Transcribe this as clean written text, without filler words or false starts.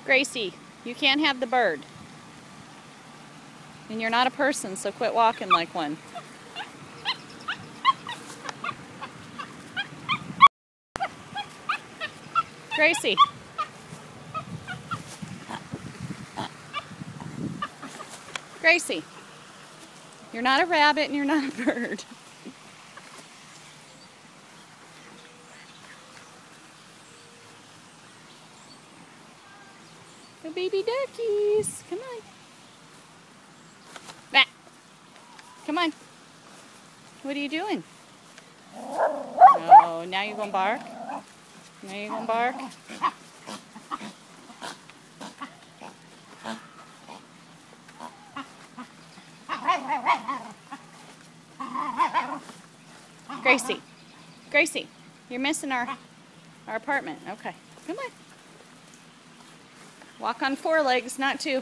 Gracie, you can't have the bird. And you're not a person, so quit walking like one. Gracie. Gracie. You're not a rabbit and you're not a bird. The baby duckies. Come on. Back. Come on. What are you doing? Oh, now you're going to bark? Now you're going to bark? Gracie. Gracie, you're missing our apartment. Okay. Come on. Walk on 4 legs, not 2.